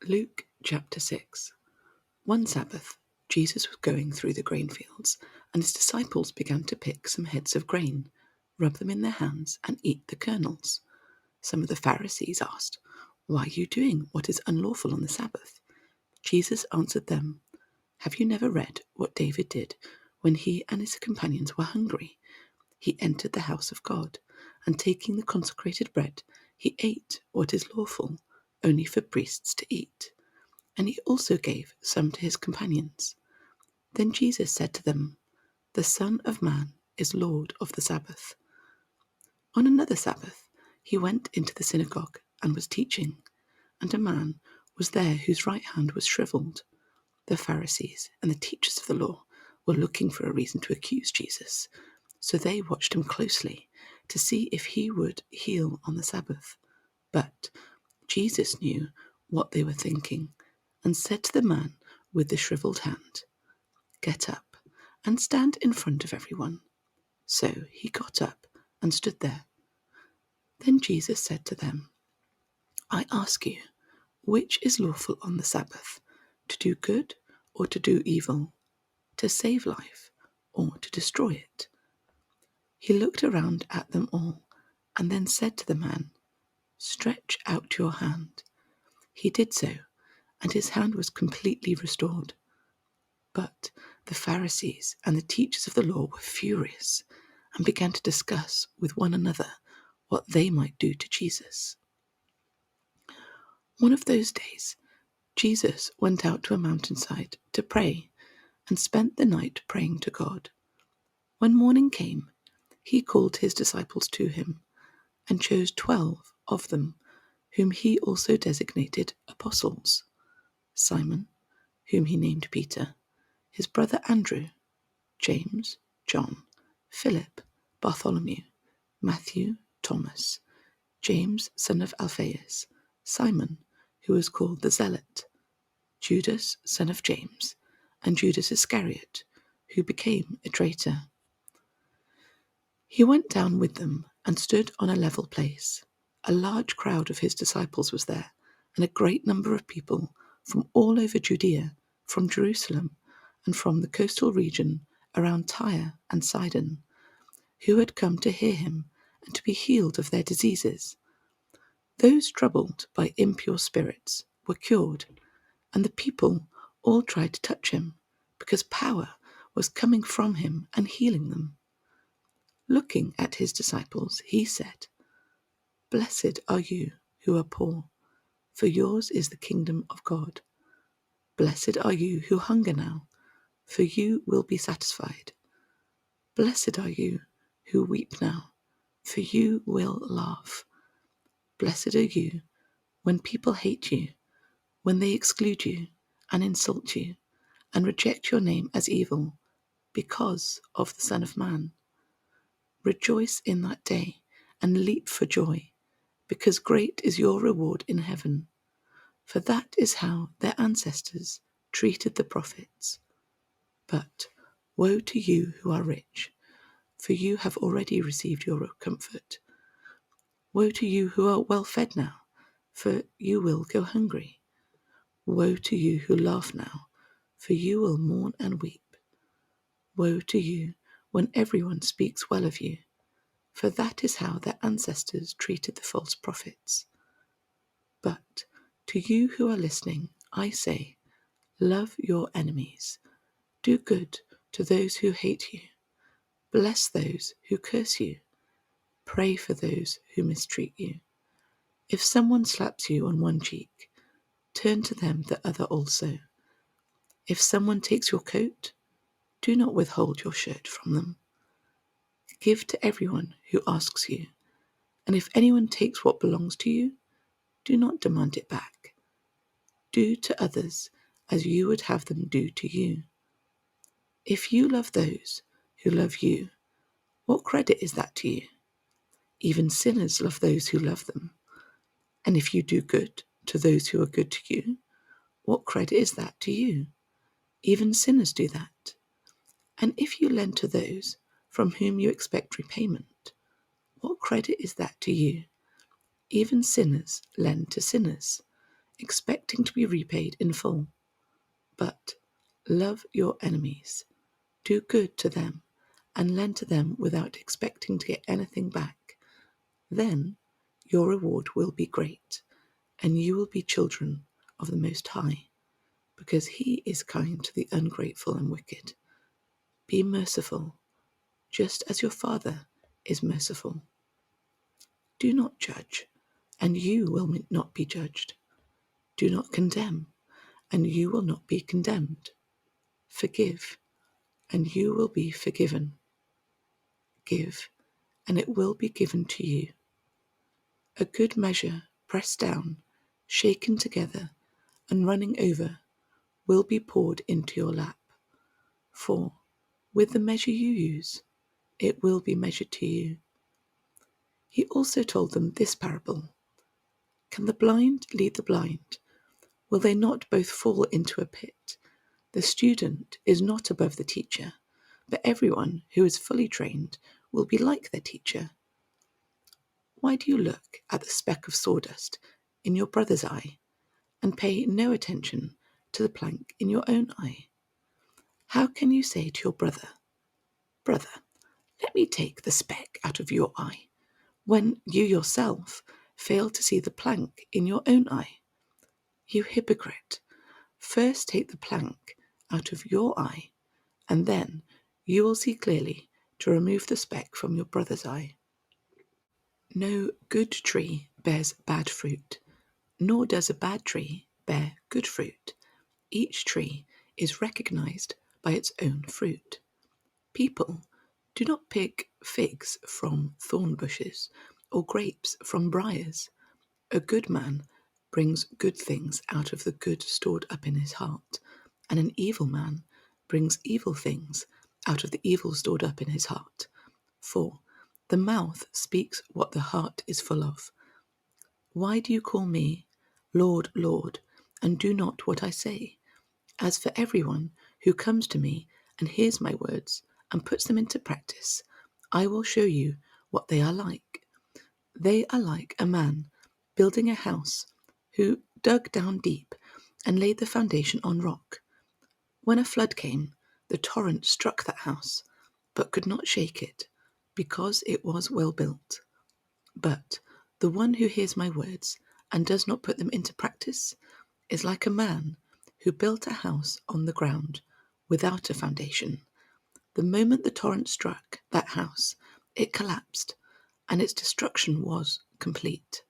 Luke chapter 6. One Sabbath, Jesus was going through the grain fields, and his disciples began to pick some heads of grain, rub them in their hands, and eat the kernels. Some of the Pharisees asked, "Why are you doing what is unlawful on the Sabbath?" Jesus answered them, "Have you never read what David did when he and his companions were hungry? He entered the house of God, and taking the consecrated bread, he ate what is lawful only for priests to eat. And he also gave some to his companions." Then Jesus said to them, "The Son of Man is Lord of the Sabbath." On another Sabbath, he went into the synagogue and was teaching, and a man was there whose right hand was shriveled. The Pharisees and the teachers of the law were looking for a reason to accuse Jesus, so they watched him closely to see if he would heal on the Sabbath. But Jesus knew what they were thinking and said to the man with the shriveled hand, "Get up and stand in front of everyone." So he got up and stood there. Then Jesus said to them, "I ask you, which is lawful on the Sabbath, to do good or to do evil, to save life or to destroy it?" He looked around at them all and then said to the man, "Stretch out your hand." He did so, and his hand was completely restored. But the Pharisees and the teachers of the law were furious and began to discuss with one another what they might do to Jesus. One of those days, Jesus went out to a mountainside to pray and spent the night praying to God. When morning came, he called his disciples to him and chose 12 of them, whom he also designated apostles: Simon, whom he named Peter, his brother Andrew, James, John, Philip, Bartholomew, Matthew, Thomas, James, son of Alphaeus, Simon, who was called the Zealot, Judas, son of James, and Judas Iscariot, who became a traitor. He went down with them and stood on a level place. A large crowd of his disciples was there, and a great number of people from all over Judea, from Jerusalem, and from the coastal region around Tyre and Sidon, who had come to hear him and to be healed of their diseases. Those troubled by impure spirits were cured, and the people all tried to touch him, because power was coming from him and healing them. Looking at his disciples, he said, "Blessed are you who are poor, for yours is the kingdom of God. Blessed are you who hunger now, for you will be satisfied. Blessed are you who weep now, for you will laugh. Blessed are you when people hate you, when they exclude you and insult you and reject your name as evil because of the Son of Man. Rejoice in that day and leap for joy, because great is your reward in heaven. For that is how their ancestors treated the prophets. But woe to you who are rich, for you have already received your comfort. Woe to you who are well fed now, for you will go hungry. Woe to you who laugh now, for you will mourn and weep. Woe to you when everyone speaks well of you, for that is how their ancestors treated the false prophets. But to you who are listening, I say, love your enemies, do good to those who hate you, bless those who curse you, pray for those who mistreat you. If someone slaps you on one cheek, turn to them the other also. If someone takes your coat, do not withhold your shirt from them. Give to everyone who asks you, and if anyone takes what belongs to you, do not demand it back. Do to others as you would have them do to you. If you love those who love you, what credit is that to you? Even sinners love those who love them. And if you do good to those who are good to you, what credit is that to you? Even sinners do that. And if you lend to those from whom you expect repayment, what credit is that to you? Even sinners lend to sinners, expecting to be repaid in full. But love your enemies, do good to them, and lend to them without expecting to get anything back. Then your reward will be great, and you will be children of the Most High, because He is kind to the ungrateful and wicked. Be merciful, just as your Father is merciful. Do not judge, and you will not be judged. Do not condemn, and you will not be condemned. Forgive, and you will be forgiven. Give, and it will be given to you. A good measure, pressed down, shaken together, and running over, will be poured into your lap. For with the measure you use, it will be measured to you. He also told them this parable. Can the blind lead the blind? Will they not both fall into a pit? The student is not above the teacher, but everyone who is fully trained will be like their teacher. Why do you look at the speck of sawdust in your brother's eye and pay no attention to the plank in your own eye? How can you say to your brother, "Brother, let me take the speck out of your eye," when you yourself fail to see the plank in your own eye? You hypocrite! First take the plank out of your eye, and then you will see clearly to remove the speck from your brother's eye. No good tree bears bad fruit, nor does a bad tree bear good fruit. Each tree is recognized by its own fruit. People do not pick figs from thorn bushes or grapes from briars. A good man brings good things out of the good stored up in his heart, and an evil man brings evil things out of the evil stored up in his heart. For the mouth speaks what the heart is full of. Why do you call me Lord, Lord, and do not what I say? As for everyone who comes to me and hears my words and puts them into practice, I will show you what they are like. They are like a man building a house who dug down deep and laid the foundation on rock. When a flood came, the torrent struck that house, but could not shake it, because it was well built. But the one who hears my words and does not put them into practice is like a man who built a house on the ground without a foundation. The moment the torrent struck that house, it collapsed, and its destruction was complete.